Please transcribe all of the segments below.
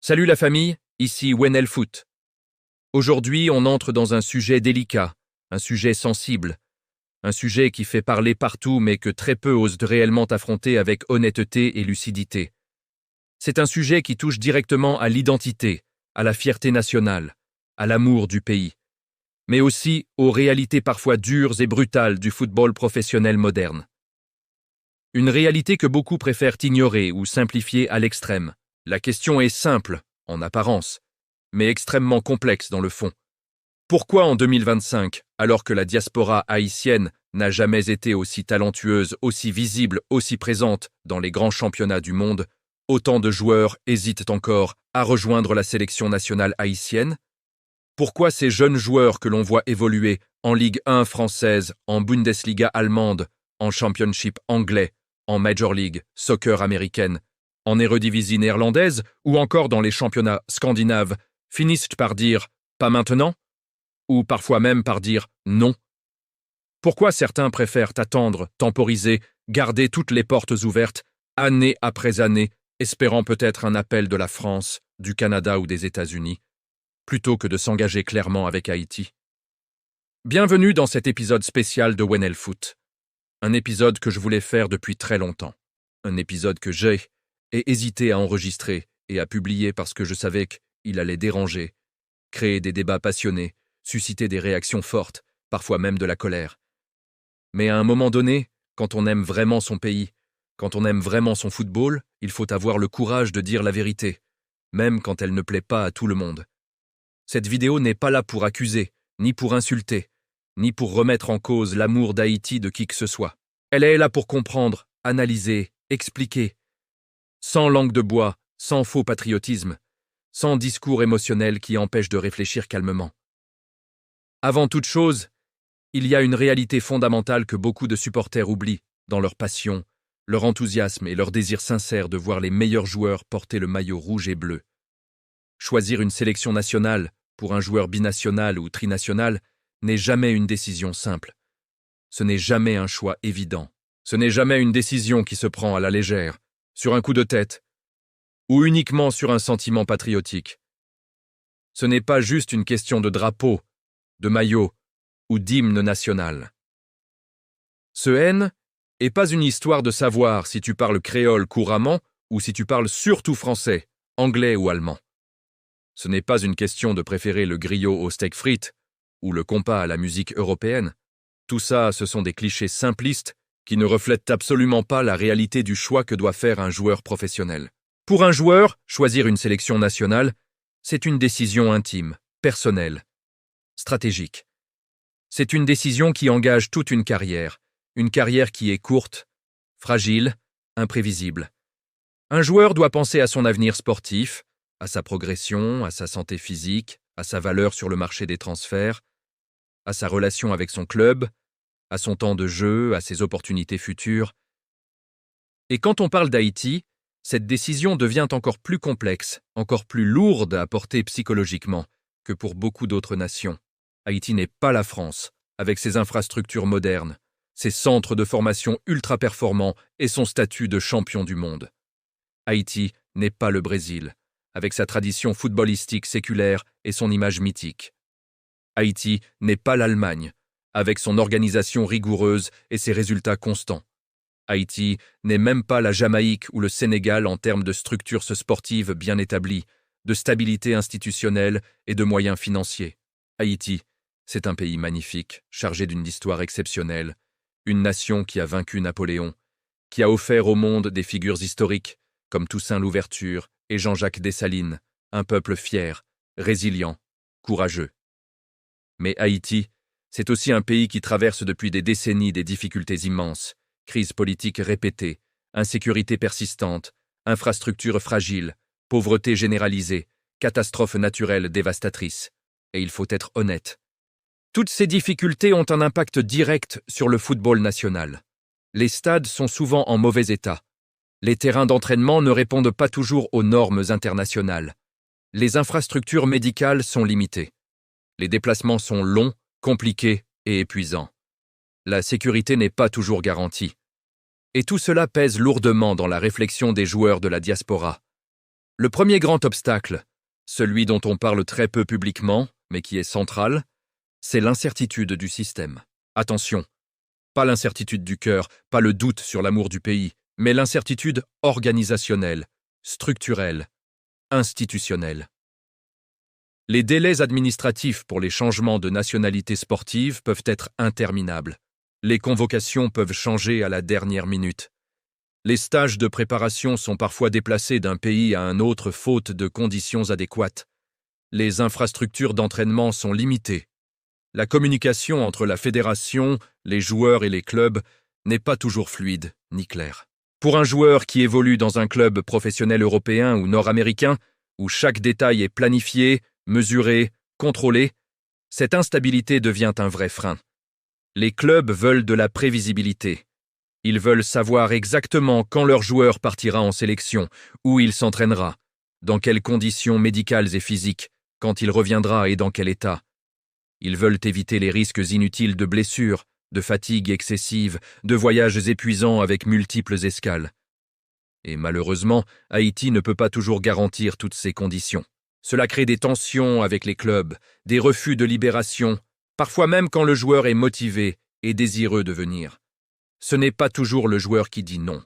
Salut la famille, ici Wenel Foot. Aujourd'hui, on entre dans un sujet délicat, un sujet sensible, un sujet qui fait parler partout mais que très peu osent réellement affronter avec honnêteté et lucidité. C'est un sujet qui touche directement à l'identité, à la fierté nationale, à l'amour du pays, mais aussi aux réalités parfois dures et brutales du football professionnel moderne. Une réalité que beaucoup préfèrent ignorer ou simplifier à l'extrême. La question est simple, en apparence, mais extrêmement complexe dans le fond. Pourquoi en 2025, alors que la diaspora haïtienne n'a jamais été aussi talentueuse, aussi visible, aussi présente dans les grands championnats du monde, autant de joueurs hésitent encore à rejoindre la sélection nationale haïtienne? Pourquoi ces jeunes joueurs que l'on voit évoluer en Ligue 1 française, en Bundesliga allemande, en Championship anglais, en Major League Soccer américaine, en Eredivisie néerlandaise ou encore dans les championnats scandinaves, finissent par dire « pas maintenant » ou parfois même par dire « non ». Pourquoi certains préfèrent attendre, temporiser, garder toutes les portes ouvertes, année après année, espérant peut-être un appel de la France, du Canada ou des États-Unis, plutôt que de s'engager clairement avec Haïti? Bienvenue dans cet épisode spécial de Wenel Foot. Un épisode que je voulais faire depuis très longtemps. Un épisode que j'ai hésité à enregistrer et à publier parce que je savais qu'il allait déranger, créer des débats passionnés, susciter des réactions fortes, parfois même de la colère. Mais à un moment donné, quand on aime vraiment son pays, quand on aime vraiment son football, il faut avoir le courage de dire la vérité, même quand elle ne plaît pas à tout le monde. Cette vidéo n'est pas là pour accuser, ni pour insulter, ni pour remettre en cause l'amour d'Haïti de qui que ce soit. Elle est là pour comprendre, analyser, expliquer, sans langue de bois, sans faux patriotisme, sans discours émotionnel qui empêche de réfléchir calmement. Avant toute chose, il y a une réalité fondamentale que beaucoup de supporters oublient dans leur passion, leur enthousiasme et leur désir sincère de voir les meilleurs joueurs porter le maillot rouge et bleu. Choisir une sélection nationale pour un joueur binational ou trinational n'est jamais une décision simple. Ce n'est jamais un choix évident. Ce n'est jamais une décision qui se prend à la légère, sur un coup de tête, ou uniquement sur un sentiment patriotique. Ce n'est pas juste une question de drapeau, de maillot ou d'hymne national. Ce N n'est pas une histoire de savoir si tu parles créole couramment ou si tu parles surtout français, anglais ou allemand. Ce n'est pas une question de préférer le griot au steak frites ou le compas à la musique européenne. Tout ça, ce sont des clichés simplistes qui ne reflètent absolument pas la réalité du choix que doit faire un joueur professionnel. Pour un joueur, choisir une sélection nationale, c'est une décision intime, personnelle, stratégique. C'est une décision qui engage toute une carrière qui est courte, fragile, imprévisible. Un joueur doit penser à son avenir sportif, à sa progression, à sa santé physique, à sa valeur sur le marché des transferts, à sa relation avec son club, à son temps de jeu, à ses opportunités futures. Et quand on parle d'Haïti, cette décision devient encore plus complexe, encore plus lourde à porter psychologiquement que pour beaucoup d'autres nations. Haïti n'est pas la France, avec ses infrastructures modernes, ses centres de formation ultra performants et son statut de champion du monde. Haïti n'est pas le Brésil, avec sa tradition footballistique séculaire et son image mythique. Haïti n'est pas l'Allemagne, avec son organisation rigoureuse et ses résultats constants. Haïti n'est même pas la Jamaïque ou le Sénégal en termes de structures sportives bien établies, de stabilité institutionnelle et de moyens financiers. Haïti, c'est un pays magnifique, chargé d'une histoire exceptionnelle, une nation qui a vaincu Napoléon, qui a offert au monde des figures historiques comme Toussaint Louverture et Jean-Jacques Dessalines, un peuple fier, résilient, courageux. Mais Haïti, c'est aussi un pays qui traverse depuis des décennies des difficultés immenses, crises politiques répétées, insécurité persistante, infrastructures fragiles, pauvreté généralisée, catastrophes naturelles dévastatrices. Et il faut être honnête. Toutes ces difficultés ont un impact direct sur le football national. Les stades sont souvent en mauvais état. Les terrains d'entraînement ne répondent pas toujours aux normes internationales. Les infrastructures médicales sont limitées. Les déplacements sont longs, compliqués et épuisants. La sécurité n'est pas toujours garantie. Et tout cela pèse lourdement dans la réflexion des joueurs de la diaspora. Le premier grand obstacle, celui dont on parle très peu publiquement, mais qui est central, c'est l'incertitude du système. Attention, pas l'incertitude du cœur, pas le doute sur l'amour du pays, mais l'incertitude organisationnelle, structurelle, institutionnelle. Les délais administratifs pour les changements de nationalité sportive peuvent être interminables. Les convocations peuvent changer à la dernière minute. Les stages de préparation sont parfois déplacés d'un pays à un autre faute de conditions adéquates. Les infrastructures d'entraînement sont limitées. La communication entre la fédération, les joueurs et les clubs n'est pas toujours fluide ni claire. Pour un joueur qui évolue dans un club professionnel européen ou nord-américain, où chaque détail est planifié, mesuré, contrôlé, cette instabilité devient un vrai frein. Les clubs veulent de la prévisibilité. Ils veulent savoir exactement quand leur joueur partira en sélection, où il s'entraînera, dans quelles conditions médicales et physiques, quand il reviendra et dans quel état. Ils veulent éviter les risques inutiles de blessures, de fatigue excessive, de voyages épuisants avec multiples escales. Et malheureusement, Haïti ne peut pas toujours garantir toutes ces conditions. Cela crée des tensions avec les clubs, des refus de libération, parfois même quand le joueur est motivé et désireux de venir. Ce n'est pas toujours le joueur qui dit non.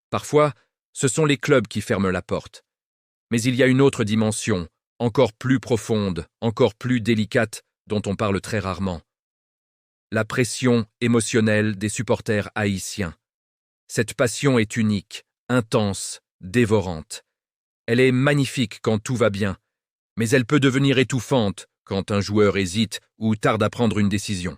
Parfois, ce sont les clubs qui ferment la porte. Mais il y a une autre dimension, encore plus profonde, encore plus délicate, dont on parle très rarement. La pression émotionnelle des supporters haïtiens. Cette passion est unique, intense, dévorante. Elle est magnifique quand tout va bien, mais elle peut devenir étouffante quand un joueur hésite ou tarde à prendre une décision.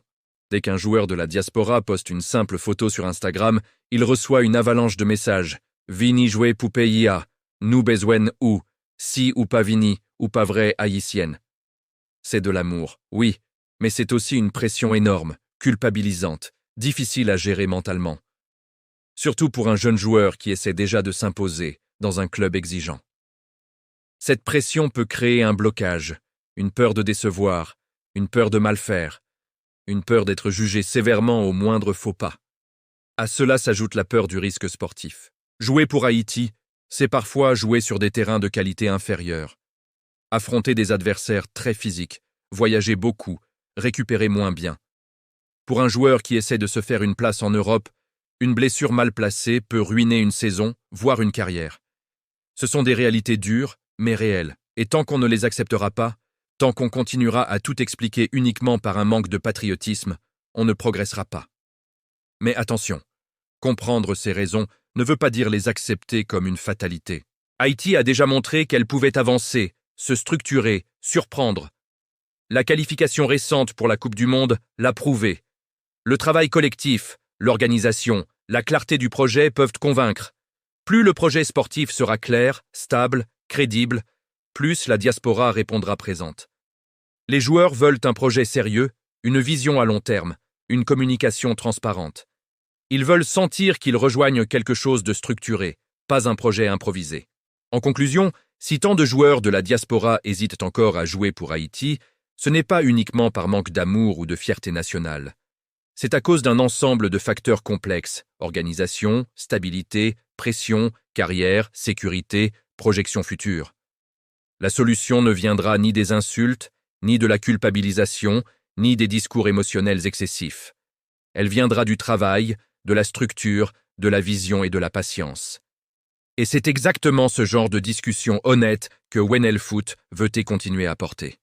Dès qu'un joueur de la diaspora poste une simple photo sur Instagram, il reçoit une avalanche de messages. Vini jouer poupée IA, nous besoin ou, si ou pas Vini, ou pas vrai haïtienne. C'est de l'amour, oui, mais c'est aussi une pression énorme, culpabilisante, difficile à gérer mentalement. Surtout pour un jeune joueur qui essaie déjà de s'imposer dans un club exigeant. Cette pression peut créer un blocage, une peur de décevoir, une peur de mal faire, une peur d'être jugé sévèrement au moindre faux pas. À cela s'ajoute la peur du risque sportif. Jouer pour Haïti, c'est parfois jouer sur des terrains de qualité inférieure. Affronter des adversaires très physiques, voyager beaucoup, récupérer moins bien. Pour un joueur qui essaie de se faire une place en Europe, une blessure mal placée peut ruiner une saison, voire une carrière. Ce sont des réalités dures, mais réelles, et tant qu'on ne les acceptera pas, tant qu'on continuera à tout expliquer uniquement par un manque de patriotisme, on ne progressera pas. Mais attention, comprendre ces raisons ne veut pas dire les accepter comme une fatalité. Haïti a déjà montré qu'elle pouvait avancer, se structurer, surprendre. La qualification récente pour la Coupe du Monde l'a prouvé. Le travail collectif, l'organisation, la clarté du projet peuvent convaincre. Plus le projet sportif sera clair, stable, crédible, plus la diaspora répondra présente. Les joueurs veulent un projet sérieux, une vision à long terme, une communication transparente. Ils veulent sentir qu'ils rejoignent quelque chose de structuré, pas un projet improvisé. En conclusion, si tant de joueurs de la diaspora hésitent encore à jouer pour Haïti, ce n'est pas uniquement par manque d'amour ou de fierté nationale. C'est à cause d'un ensemble de facteurs complexes: organisation, stabilité, pression, carrière, sécurité, projection future. La solution ne viendra ni des insultes, ni de la culpabilisation, ni des discours émotionnels excessifs. Elle viendra du travail, de la structure, de la vision et de la patience. Et c'est exactement ce genre de discussion honnête que WNL Foot veut continuer à porter.